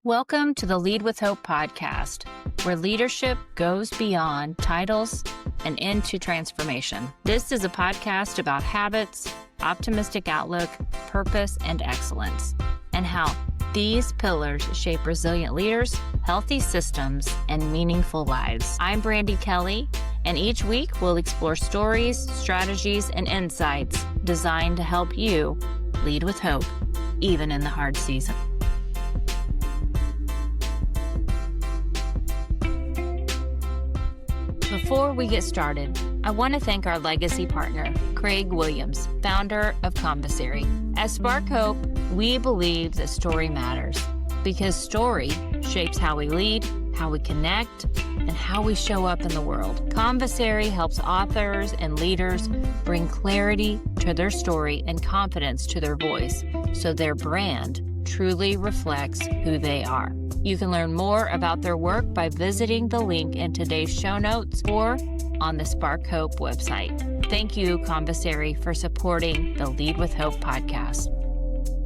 Welcome to the Lead with Hope podcast, where leadership goes beyond titles and into transformation. This is a podcast about habits, optimistic outlook, purpose, and excellence, and how these pillars shape resilient leaders, healthy systems, and meaningful lives. I'm Brandi Kelly, and each week we'll explore stories, strategies, and insights designed to help you lead with hope, even in the hard season. Before we get started, I want to thank our legacy partner, Craig Williams, founder of Commissary. At Spark Hope, we believe that story matters because story shapes how we lead, how we connect, and how we show up in the world. Commissary helps authors and leaders bring clarity to their story and confidence to their voice so their brand truly reflects who they are. You can learn more about their work by visiting the link in today's show notes or on the Spark Hope website. Thank you, Commissary, for supporting the Lead with Hope podcast.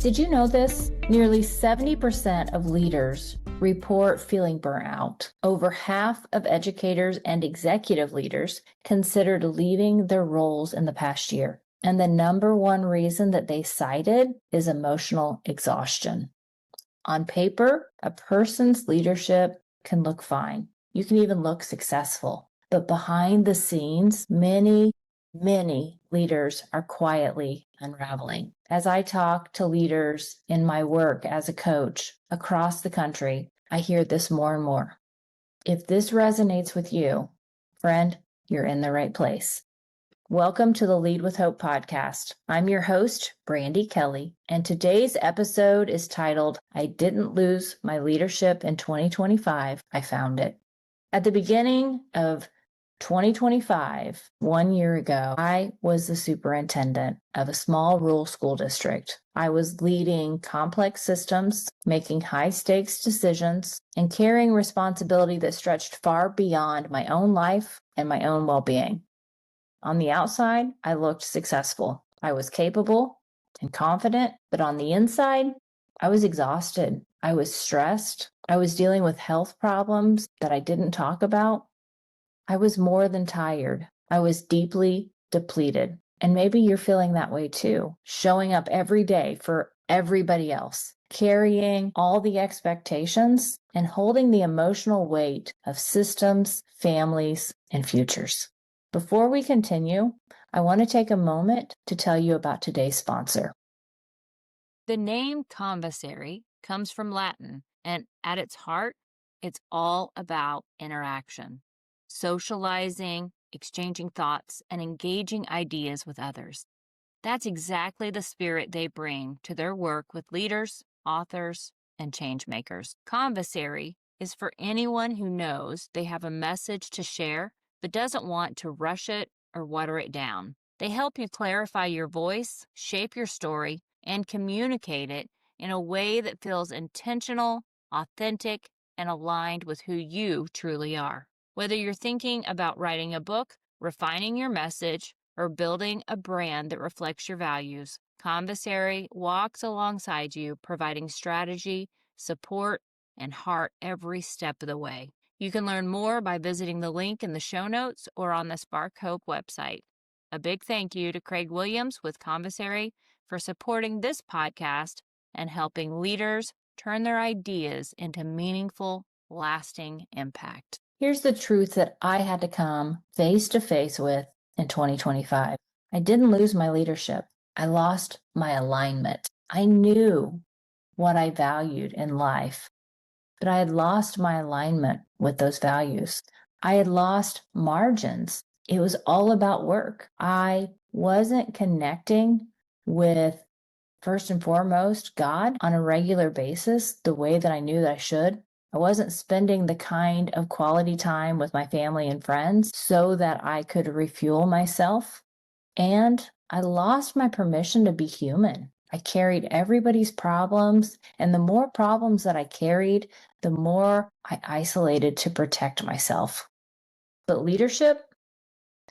Did you know this? Nearly 70% of leaders report feeling burnout. Over half of educators and executive leaders considered leaving their roles in the past year. And the number one reason that they cited is emotional exhaustion. On paper, a person's leadership can look fine. You can even look successful. But behind the scenes, many leaders are quietly unraveling. As I talk to leaders in my work as a coach across the country, I hear this more and more. If this resonates with you, friend, you're in the right place. Welcome to the Lead with Hope podcast. I'm your host, Brandi Kelly, and today's episode is titled, I Didn't Lose My Leadership in 2025, I Found It. At the beginning of 2025, 1 year ago, I was the superintendent of a small rural school district. I was leading complex systems, making high-stakes decisions, and carrying responsibility that stretched far beyond my own life and my own well-being. On the outside, I looked successful. I was capable and confident, but on the inside, I was exhausted. I was stressed. I was dealing with health problems that I didn't talk about. I was more than tired. I was deeply depleted. And maybe you're feeling that way too, showing up every day for everybody else, carrying all the expectations and holding the emotional weight of systems, families, and futures. Before we continue, I want to take a moment to tell you about today's sponsor. The name Commissary comes from Latin, and at its heart, it's all about interaction, socializing, exchanging thoughts, and engaging ideas with others. That's exactly the spirit they bring to their work with leaders, authors, and change makers. Commissary is for anyone who knows they have a message to share but doesn't want to rush it or water it down. They help you clarify your voice, shape your story, and communicate it in a way that feels intentional, authentic, and aligned with who you truly are. Whether you're thinking about writing a book, refining your message, or building a brand that reflects your values, Commissary walks alongside you, providing strategy, support, and heart every step of the way. You can learn more by visiting the link in the show notes or on the Spark Hope website. A big thank you to Craig Williams with Commissary for supporting this podcast and helping leaders turn their ideas into meaningful, lasting impact. Here's the truth that I had to come face to face with in 2025. I didn't lose my leadership. I lost my alignment. I knew what I valued in life, but I had lost my alignment with those values. I had lost margins. It was all about work. I wasn't connecting with, first and foremost, God on a regular basis, the way that I knew that I should. I wasn't spending the kind of quality time with my family and friends so that I could refuel myself. And I lost my permission to be human. I carried everybody's problems, and the more problems that I carried, the more I isolated to protect myself. But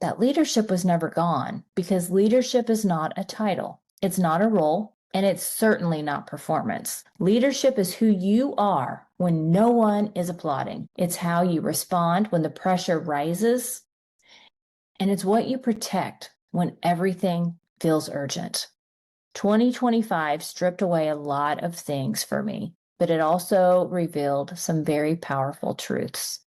that leadership was never gone, because leadership is not a title. It's not a role. And it's certainly not performance. Leadership is who you are when no one is applauding. It's how you respond when the pressure rises, and it's what you protect when everything feels urgent. 2025 stripped away a lot of things for me, but it also revealed some very powerful truths.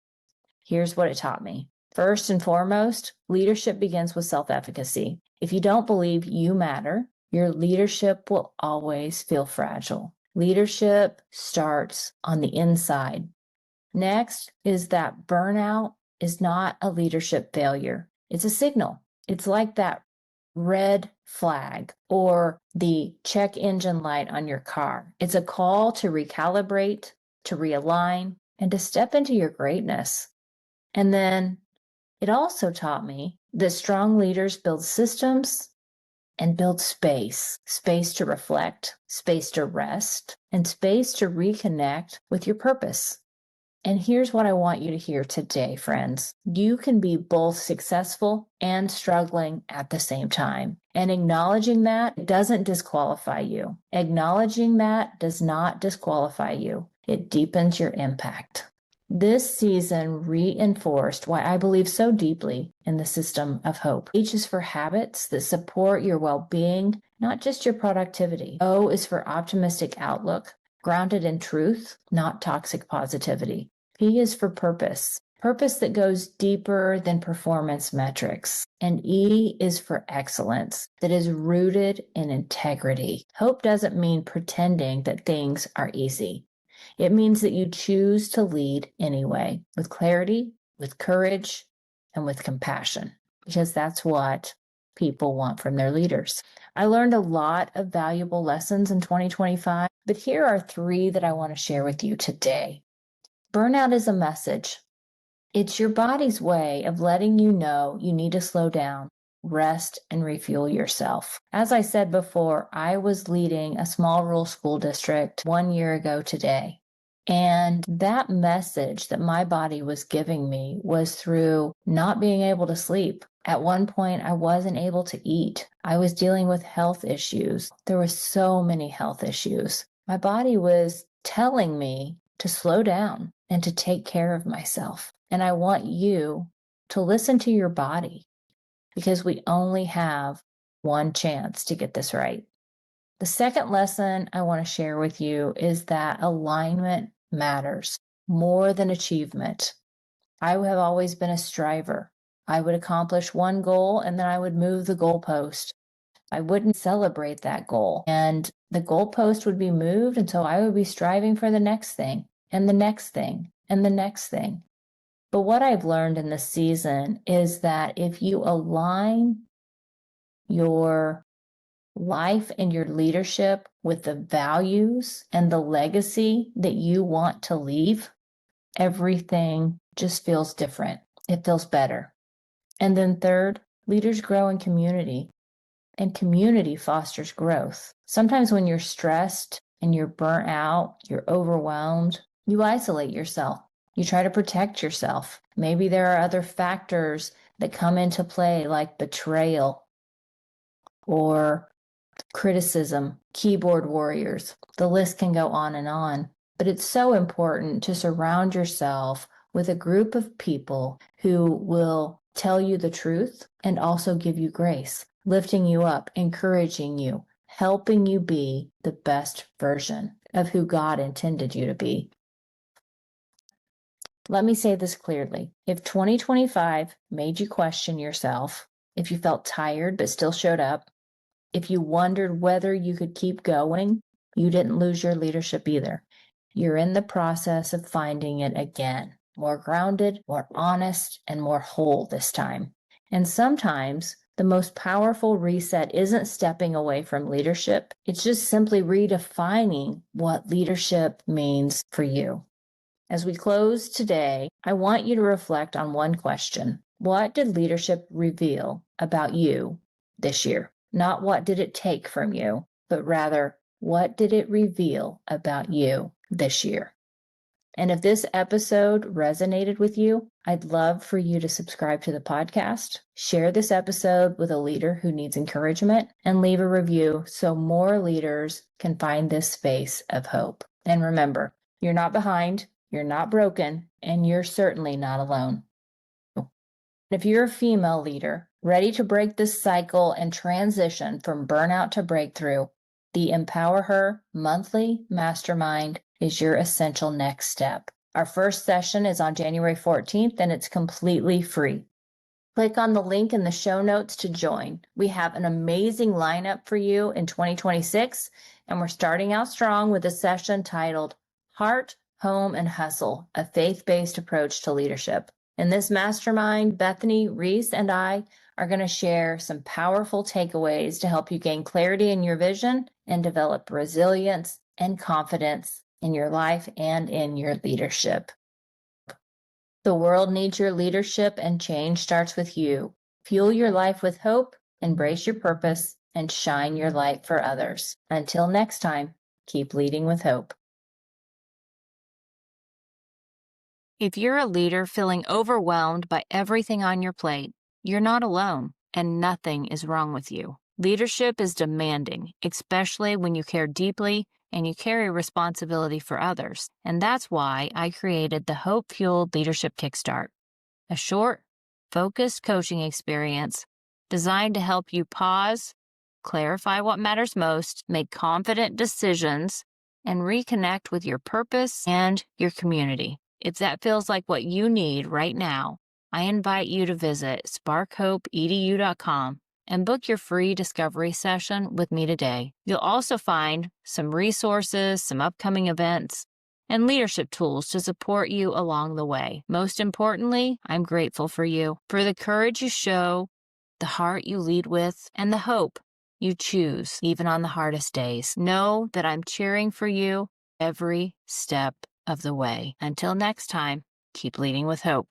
Here's what it taught me. First and foremost, leadership begins with self-efficacy. If you don't believe you matter, your leadership will always feel fragile. Leadership starts on the inside. Next is that burnout is not a leadership failure. It's a signal. It's like that red flag or the check engine light on your car. It's a call to recalibrate, to realign, and to step into your greatness. And then it also taught me that strong leaders build systems and build space to reflect, space to rest, and space to reconnect with your purpose. And here's what I want you to hear today, friends. You can be both successful and struggling at the same time. And acknowledging that doesn't disqualify you. Acknowledging that does not disqualify you. It deepens your impact. This season reinforced why I believe so deeply in the system of hope. H is for habits that support your well-being, not just your productivity. O is for optimistic outlook, grounded in truth, not toxic positivity. P is for purpose that goes deeper than performance metrics. And E is for excellence that is rooted in integrity. Hope doesn't mean pretending that things are easy. It means that you choose to lead anyway, with clarity, with courage, and with compassion, because that's what people want from their leaders. I learned a lot of valuable lessons in 2025, but here are 3 that I want to share with you today. Burnout is a message. It's your body's way of letting you know you need to slow down, rest, and refuel yourself. As I said before, I was leading a small rural school district 1 year ago today. And that message that my body was giving me was through not being able to sleep. At one point, I wasn't able to eat. I was dealing with health issues. There were so many health issues. My body was telling me to slow down and to take care of myself. And I want you to listen to your body, because we only have one chance to get this right. The second lesson I want to share with you is that alignment matters more than achievement. I have always been a striver. I would accomplish one goal and then I would move the goalpost. I wouldn't celebrate that goal, and the goalpost would be moved, and so I would be striving for the next thing and the next thing and the next thing. But what I've learned in this season is that if you align your life and your leadership with the values and the legacy that you want to leave, everything just feels different. It feels better. And then third, leaders grow in community, and community fosters growth. Sometimes when you're stressed and you're burnt out, you're overwhelmed, you isolate yourself. You try to protect yourself. Maybe there are other factors that come into play, like betrayal or criticism, keyboard warriors. The list can go on and on. But it's so important to surround yourself with a group of people who will tell you the truth and also give you grace, lifting you up, encouraging you, helping you be the best version of who God intended you to be. Let me say this clearly. If 2025 made you question yourself, if you felt tired but still showed up, if you wondered whether you could keep going, you didn't lose your leadership either. You're in the process of finding it again, more grounded, more honest, and more whole this time. And sometimes the most powerful reset isn't stepping away from leadership. It's just simply redefining what leadership means for you. As we close today, I want you to reflect on one question. What did leadership reveal about you this year? Not what did it take from you, but rather, what did it reveal about you this year? And if this episode resonated with you, I'd love for you to subscribe to the podcast, share this episode with a leader who needs encouragement, and leave a review so more leaders can find this space of hope. And remember, you're not behind, you're not broken, and you're certainly not alone. If you're a female leader ready to break this cycle and transition from burnout to breakthrough, the Empower Her monthly mastermind is your essential next step. Our first session is on January 14th, and it's completely free. Click on the link in the show notes to join. We have an amazing lineup for you in 2026, and we're starting out strong with a session titled Heart, Home, and Hustle, a faith-based approach to leadership. In this mastermind, Bethany, Reese, and I are going to share some powerful takeaways to help you gain clarity in your vision and develop resilience and confidence in your life and in your leadership. The world needs your leadership, and change starts with you. Fuel your life with hope, embrace your purpose, and shine your light for others. Until next time, keep leading with hope. If you're a leader feeling overwhelmed by everything on your plate, you're not alone, and nothing is wrong with you. Leadership is demanding, especially when you care deeply and you carry responsibility for others. And that's why I created the Hope Fueled Leadership Kickstart, a short, focused coaching experience designed to help you pause, clarify what matters most, make confident decisions, and reconnect with your purpose and your community. If that feels like what you need right now, I invite you to visit sparkhopeedu.com and book your free discovery session with me today. You'll also find some resources, some upcoming events, and leadership tools to support you along the way. Most importantly, I'm grateful for you, for the courage you show, the heart you lead with, and the hope you choose, even on the hardest days. Know that I'm cheering for you every step of the way. Until next time, keep leading with hope.